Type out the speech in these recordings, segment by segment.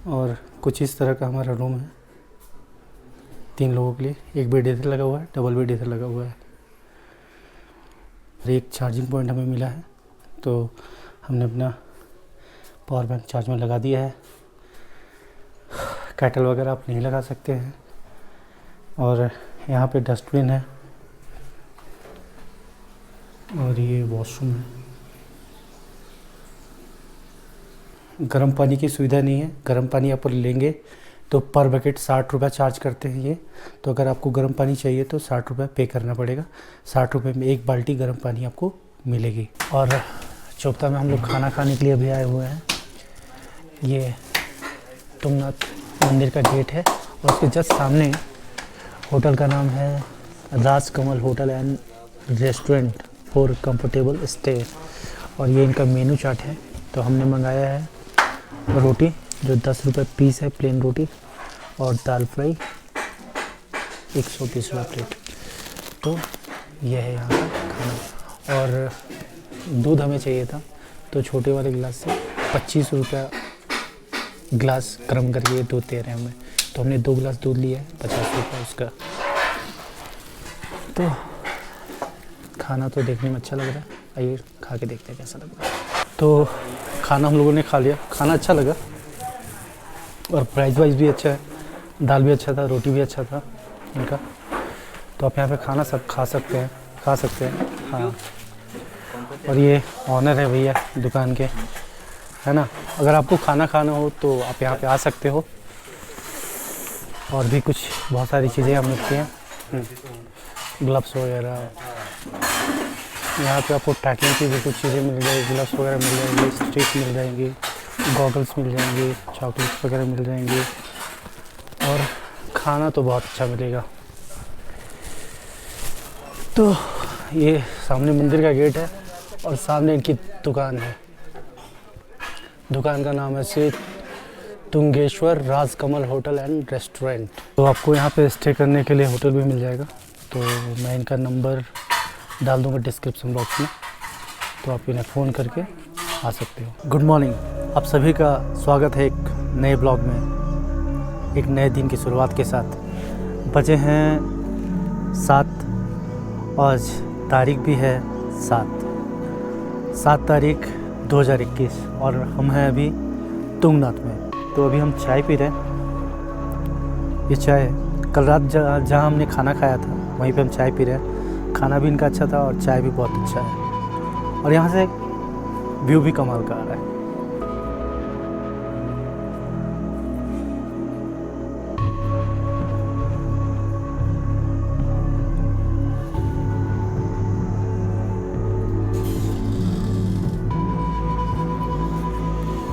और कुछ इस तरह का हमारा रूम है 3 लोगों के लिए। एक बेड इधर लगा हुआ है, डबल बेड इधर लगा हुआ है। एक चार्जिंग पॉइंट हमें मिला है, तो हमने अपना पावर बैंक चार्ज में लगा दिया है। कैटल वगैरह आप नहीं लगा सकते हैं। और यहाँ पे डस्टबिन है और ये वॉशरूम है। गर्म पानी की सुविधा नहीं है। गर्म पानी आप लेंगे तो पर बकेट 60 रुपये चार्ज करते हैं ये। तो अगर आपको गर्म पानी चाहिए तो 60 रुपये पे करना पड़ेगा। 60 रुपये में 1 बाल्टी गर्म पानी आपको मिलेगी। और चोपता में हम लोग खाना खाने के लिए भी आए हुए हैं। ये तुंगनाथ मंदिर का गेट है और उसके जस्ट सामने होटल का नाम है Rajkamal hotel and restaurant for comfortable stay. और ये इनका मेनू चार्ट है। तो हमने मंगाया है रोटी जो 10 रुपये पीस है, प्लेन रोटी, और दाल फ्राई 120 रुपये प्लेट। तो यह है यहाँ का खाना। और दूध हमें चाहिए था, तो छोटे वाले गिलास से 25 रुपया गिलास गर्म करके ये दूध दे रहे हैं हमें। तो हमने 2 गिलास दूध लिया है, 50 रुपये उसका। तो खाना तो देखने में अच्छा लग रहा है, आइए खा के देखते हैं कैसा लग रहा है। तो खाना हम लोगों ने खा लिया, खाना अच्छा लगा और प्राइस वाइज भी अच्छा है। दाल भी अच्छा था, रोटी भी अच्छा था इनका। तो आप यहाँ पे खाना सब खा सकते हैं हाँ। और ये ऑनर है भैया दुकान के, है ना। अगर आपको खाना खाना हो तो आप यहाँ पे आ सकते हो। और भी कुछ बहुत सारी चीज़ें हम रखी हैं, ग्लव्स वगैरह। यहाँ पे आपको पैकिंग की भी कुछ चीज़ें मिल जाएगी, ग्लव्स वगैरह मिल जाएंगे, स्टिक मिल जाएंगी, गॉगल्स मिल जाएंगे, चॉकलेट्स वगैरह मिल जाएंगे। और खाना तो बहुत अच्छा मिलेगा। तो ये सामने मंदिर का गेट है और सामने इनकी दुकान है। दुकान का नाम है Shri Tungeshwar Rajkamal hotel and restaurant. तो आपको यहाँ पे स्टे करने के लिए होटल भी मिल जाएगा। तो मैं इनका नंबर डाल दूँगा डिस्क्रिप्शन बॉक्स में, तो आप इन्हें फ़ोन करके आ सकते हो। गुड मॉर्निंग, आप सभी का स्वागत है एक नए ब्लॉग में, एक नए दिन की शुरुआत के साथ। बजे हैं 7, आज तारीख भी है 7 तारीख 2021 और हम हैं अभी तुंगनाथ में। तो अभी हम चाय पी रहे हैं। ये चाय कल रात जहाँ हमने खाना खाया था वहीं पे हम चाय पी रहे हैं। खाना भी इनका अच्छा था और चाय भी बहुत अच्छा है। और यहाँ से व्यू भी कमाल का आ रहा है।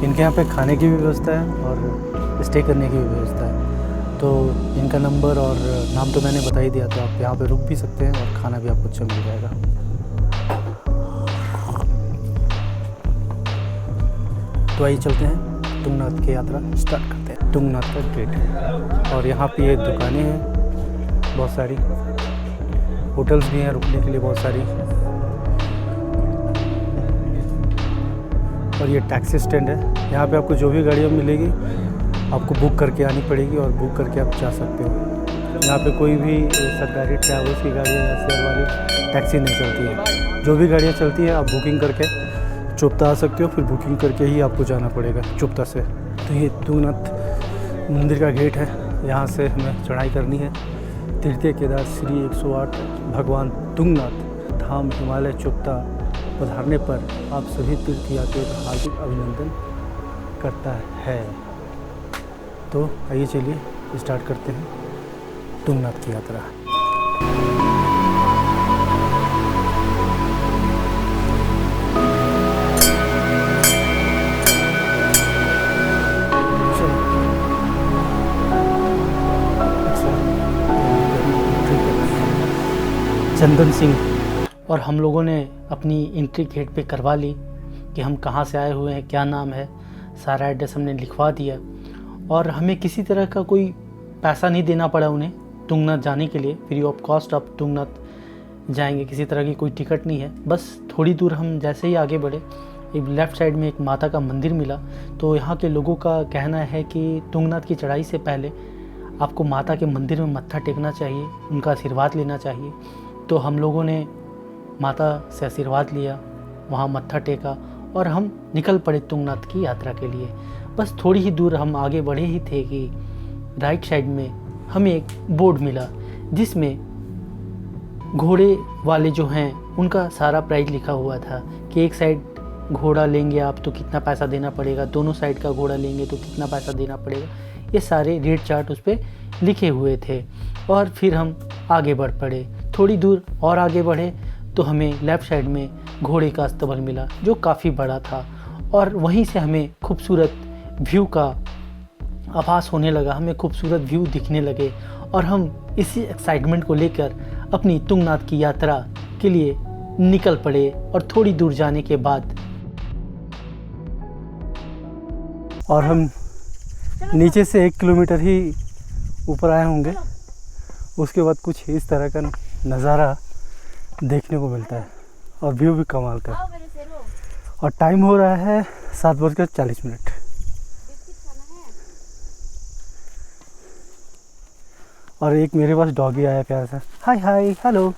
इनके यहाँ पे खाने की भी व्यवस्था है और स्टे करने की भी व्यवस्था है। तो इनका नंबर और नाम तो मैंने बता ही दिया, तो आप यहाँ पे रुक भी सकते हैं और खाना भी आपको अच्छा मिल जाएगा। तो आइए चलते हैं, तुंगनाथ की यात्रा स्टार्ट करते हैं। तुंगनाथ का गेट है और यहाँ पे ये दुकानें हैं बहुत सारी, होटल्स भी हैं रुकने के लिए बहुत सारी। और ये टैक्सी स्टैंड है। यहाँ पे आपको जो भी गाड़ियाँ मिलेगी आपको बुक करके आनी पड़ेगी और बुक करके आप जा सकते हो। यहाँ पे कोई भी सरकारी ट्रैवल्स की गाड़ियाँ या शेयर वाली टैक्सी नहीं चलती है। जो भी गाड़ियाँ चलती है आप बुकिंग करके चोपता आ सकते हो, फिर बुकिंग करके ही आपको जाना पड़ेगा चोपता से। तो ये तुंगनाथ मंदिर का गेट है, यहाँ से हमें चढ़ाई करनी है। तृतीय केदार श्री 108 भगवान तुंगनाथ धाम हिमालय चोपता पधारने पर आप सभी तीर्थयात्रियों का हार्दिक अभिनंदन करता है। तो आइए चलिए स्टार्ट करते हैं तुंगनाथ की यात्रा। चंदन सिंह और हम लोगों ने अपनी एंट्री गेट पे करवा ली कि हम कहाँ से आए हुए हैं, क्या नाम है, सारा एड्रेस हमने लिखवा दिया। और हमें किसी तरह का कोई पैसा नहीं देना पड़ा उन्हें तुंगनाथ जाने के लिए। फ्री ऑफ कॉस्ट आप तुंगनाथ जाएंगे, किसी तरह की कोई टिकट नहीं है। बस थोड़ी दूर हम जैसे ही आगे बढ़े एक लेफ़्ट साइड में एक माता का मंदिर मिला। तो यहाँ के लोगों का कहना है कि तुंगनाथ की चढ़ाई से पहले आपको माता के मंदिर में मत्था टेकना चाहिए, उनका आशीर्वाद लेना चाहिए। तो हम लोगों ने माता से आशीर्वाद लिया, वहाँ मत्था टेका और हम निकल पड़े तुंगनाथ की यात्रा के लिए। बस थोड़ी ही दूर हम आगे बढ़े ही थे कि राइट साइड में हमें एक बोर्ड मिला जिसमें घोड़े वाले जो हैं उनका सारा प्राइस लिखा हुआ था कि एक साइड घोड़ा लेंगे आप तो कितना पैसा देना पड़ेगा, दोनों साइड का घोड़ा लेंगे तो कितना पैसा देना पड़ेगा, ये सारे रेट चार्ट उस पर लिखे हुए थे। और फिर हम आगे बढ़ पड़े, थोड़ी दूर और आगे बढ़े तो हमें लेफ़्ट साइड में घोड़े का अस्तबल मिला जो काफ़ी बड़ा था और वहीं से हमें खूबसूरत व्यू का आभास होने लगा, हमें खूबसूरत व्यू दिखने लगे और हम इसी एक्साइटमेंट को लेकर अपनी तुंगनाथ की यात्रा के लिए निकल पड़े। और थोड़ी दूर जाने के बाद और हम नीचे से 1 किलोमीटर ही ऊपर आए होंगे, उसके बाद कुछ इस तरह का नज़ारा देखने को मिलता है और व्यू भी कमाल का। और टाइम हो रहा है 7:40। और एक मेरे पास डॉगी आया प्यारा सा, हाय हाय हेलो।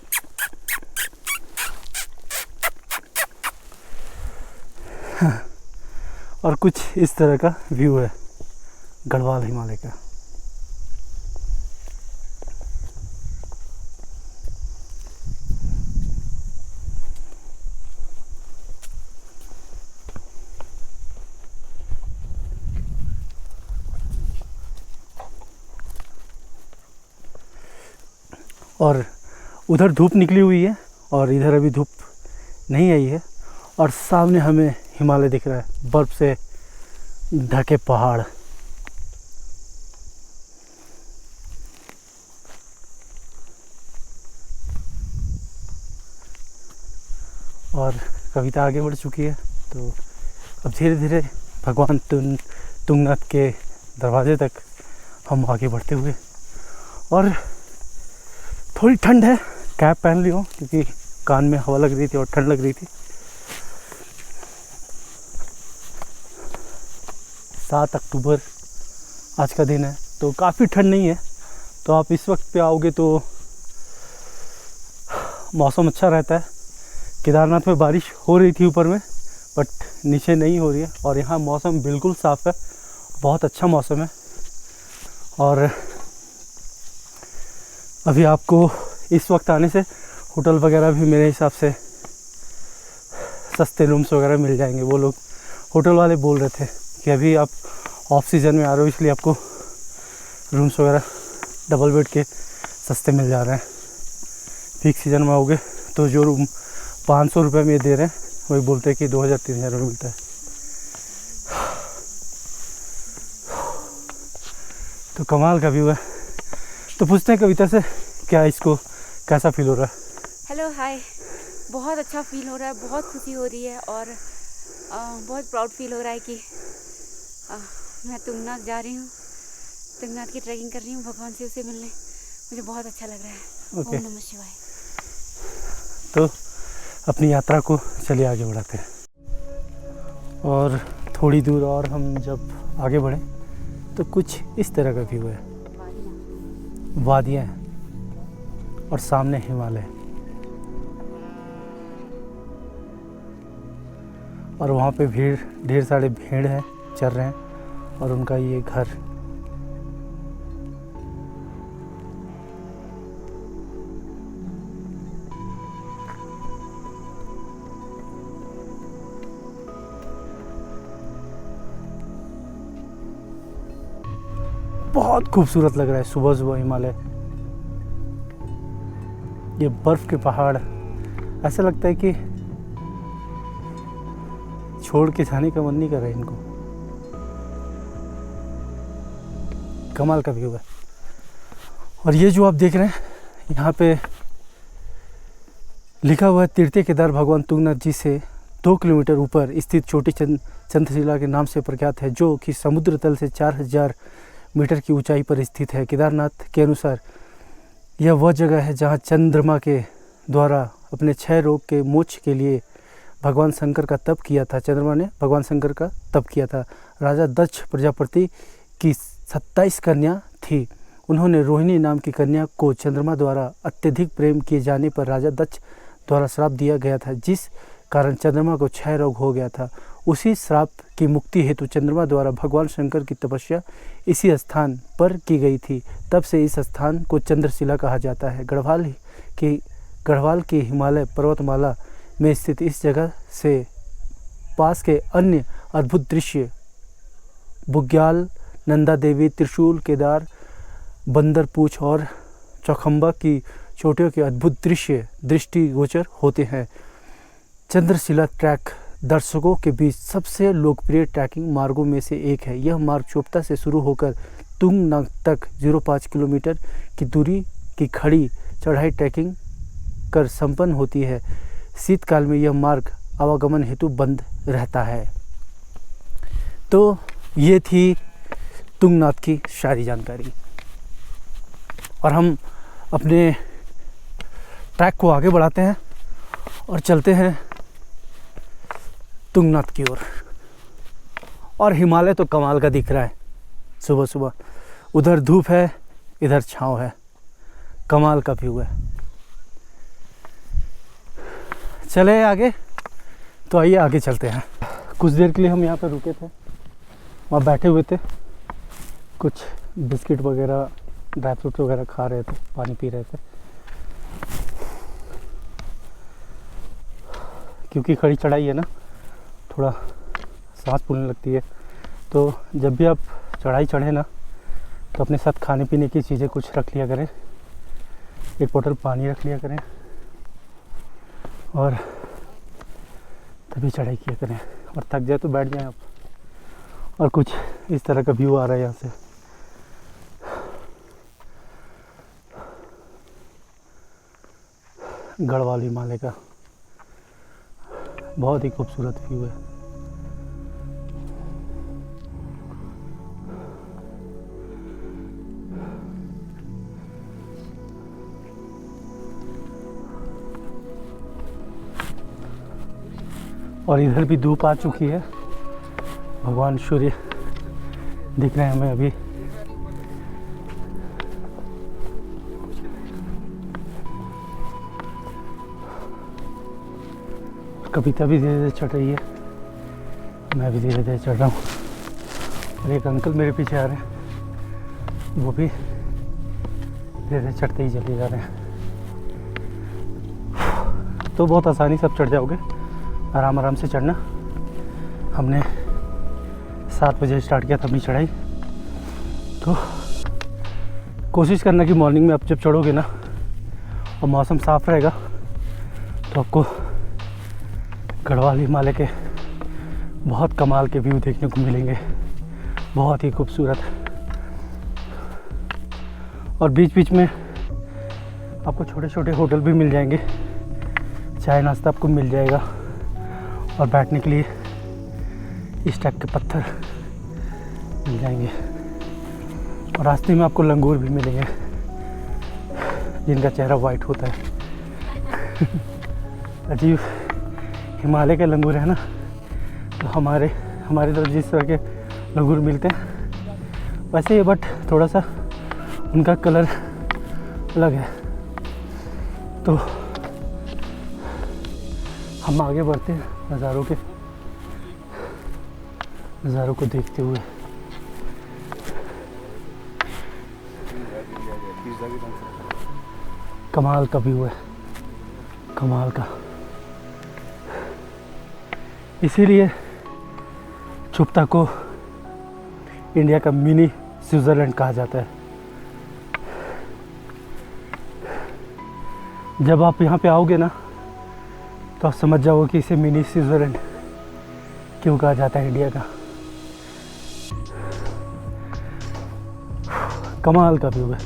और कुछ इस तरह का व्यू है गढ़वाल हिमालय का। और उधर धूप निकली हुई है और इधर अभी धूप नहीं आई है और सामने हमें हिमालय दिख रहा है, बर्फ़ से ढके पहाड़। और कविता आगे बढ़ चुकी है तो अब धीरे धीरे भगवान तुंगनाथ के दरवाजे तक हम आगे बढ़ते हुए। और थोड़ी ठंड है, कैप पहन ली हो क्योंकि कान में हवा लग रही थी और ठंड लग रही थी। 7 अक्टूबर आज का दिन है तो काफ़ी ठंड नहीं है। तो आप इस वक्त पे आओगे तो मौसम अच्छा रहता है। केदारनाथ में बारिश हो रही थी ऊपर में, बट नीचे नहीं हो रही है और यहाँ मौसम बिल्कुल साफ़ है, बहुत अच्छा मौसम है। और अभी आपको इस वक्त आने से होटल वगैरह भी मेरे हिसाब से सस्ते रूम्स वगैरह मिल जाएंगे। वो लोग होटल वाले बोल रहे थे कि अभी आप ऑफ सीज़न में आ रहे हो इसलिए आपको रूम्स वगैरह डबल बेड के सस्ते मिल जा रहे हैं। पीक सीज़न में आओगे तो जो रूम 500 रुपये में दे रहे हैं वही बोलते हैं कि 2000-3000 में मिलता है। तो कमाल का व्यू है। तो पूछते हैं कविता से क्या इसको कैसा फील हो रहा है। हेलो हाय, बहुत अच्छा फील हो रहा है, बहुत खुशी हो रही है और बहुत प्राउड फील हो रहा है कि मैं तुंगनाथ जा रही हूँ, तुंगनाथ की ट्रैकिंग कर रही हूँ भगवान से उसे मिलने। मुझे बहुत अच्छा लग रहा है। ओम नमः शिवाय। तो अपनी यात्रा को चलिए आगे बढ़ाते हैं। और थोड़ी दूर और हम जब आगे बढ़े तो कुछ इस तरह का व्यू है, वादियाँ हैं और सामने हिमालय और वहाँ पे ढेर सारे भेड़ हैं, चर रहे हैं और उनका ये घर। बहुत खूबसूरत लग रहा है सुबह सुबह हिमालय। ये बर्फ के पहाड़, ऐसा लगता है कि छोड़ के जाने का मन नहीं कर रहा है इनको। कमाल का व्यू है। और ये जो आप देख रहे हैं यहाँ पे लिखा हुआ है तीर्थ केदार भगवान तुंगनाथ जी से 2 किलोमीटर ऊपर स्थित छोटी चंद्रशिला के नाम से प्रख्यात है, जो कि समुद्र तल से 4000 मीटर की ऊंचाई पर स्थित है। केदारनाथ के अनुसार यह वह जगह है जहां चंद्रमा के द्वारा अपने क्षय रोग के मोक्ष के लिए भगवान शंकर का तप किया था। चंद्रमा ने भगवान शंकर का तप किया था। राजा दक्ष प्रजापति की 27 कन्या थी। उन्होंने रोहिणी नाम की कन्या को चंद्रमा द्वारा अत्यधिक प्रेम किए जाने पर राजा दक्ष द्वारा श्राप दिया गया था, जिस कारण चंद्रमा को क्षय रोग हो गया था। उसी श्राप की मुक्ति हेतु चंद्रमा द्वारा भगवान शंकर की तपस्या इसी स्थान पर की गई थी। तब से इस स्थान को चंद्रशिला कहा जाता है। गढ़वाल की हिमालय पर्वतमाला में स्थित इस जगह से पास के अन्य अद्भुत दृश्य बुग्याल, नंदा देवी, त्रिशूल, केदार, बंदरपूछ और चौखंबा की चोटियों के अद्भुत दृश्य दृष्टिगोचर होते हैं। चंद्रशिला ट्रैक दर्शकों के बीच सबसे लोकप्रिय ट्रैकिंग मार्गों में से एक है। यह मार्ग चोपता से शुरू होकर तुंगनाथ तक 0.5 किलोमीटर की दूरी की खड़ी चढ़ाई ट्रैकिंग कर संपन्न होती है। शीतकाल में यह मार्ग आवागमन हेतु बंद रहता है। तो ये थी तुंगनाथ की सारी जानकारी और हम अपने ट्रैक को आगे बढ़ाते हैं और चलते हैं तुंगनाथ की ओर। और हिमालय तो कमाल का दिख रहा है सुबह सुबह। उधर धूप है, इधर छाँव है, कमाल का व्यू है। चले आगे, तो आइए आगे चलते हैं। कुछ देर के लिए हम यहाँ पर रुके थे, वहाँ बैठे हुए थे, कुछ बिस्किट वगैरह ड्राई फ्रूट वगैरह खा रहे थे, पानी पी रहे थे, क्योंकि खड़ी चढ़ाई है ना, थोड़ा सांस फूलने लगती है। तो जब भी आप चढ़ाई चढ़े ना, तो अपने साथ खाने पीने की चीज़ें कुछ रख लिया करें, एक बोतल पानी रख लिया करें और तभी चढ़ाई किया करें। और थक जाए तो बैठ जाएं आप। और कुछ इस तरह का व्यू आ रहा है यहाँ से। गढ़वाल हिमालय का बहुत ही खूबसूरत व्यू है। और इधर भी धूप आ चुकी है, भगवान सूर्य दिख रहे हैं हमें अभी। कविता भी धीरे धीरे चढ़ रही है, मैं भी धीरे धीरे चढ़ रहा हूँ। और एक अंकल मेरे पीछे आ रहे हैं, वो भी धीरे धीरे चढ़ते ही चले जा रहे हैं। तो बहुत आसानी से आप चढ़ जाओगे, आराम आराम से चढ़ना। हमने 7 बजे स्टार्ट किया था अपनी चढ़ाई। तो कोशिश करना कि मॉर्निंग में आप जब चढ़ोगे ना और मौसम साफ़ रहेगा, तो आपको गढ़वाल हिमालय के बहुत कमाल के व्यू देखने को मिलेंगे, बहुत ही खूबसूरत। और बीच बीच में आपको छोटे छोटे होटल भी मिल जाएंगे, चाय नाश्ता आपको मिल जाएगा। और बैठने के लिए इस टाइप के पत्थर मिल जाएंगे। और रास्ते में आपको लंगूर भी मिलेंगे, जिनका चेहरा वाइट होता है। अजीब हिमालय के लंगूर है ना, तो हमारे तरफ जिस तरह के लंगूर मिलते हैं वैसे ही, बट थोड़ा सा उनका कलर अलग है। तो हम आगे बढ़ते हैं नज़ारों को देखते हुए। कमाल का व्यू है, कमाल का। इसीलिए चुप्ता को इंडिया का मिनी स्विट्ज़रलैंड कहा जाता है। जब आप यहाँ पे आओगे ना, तो आप समझ जाओगे कि इसे मिनी स्विट्ज़रलैंड क्यों कहा जाता है इंडिया का। कमाल का व्यू है।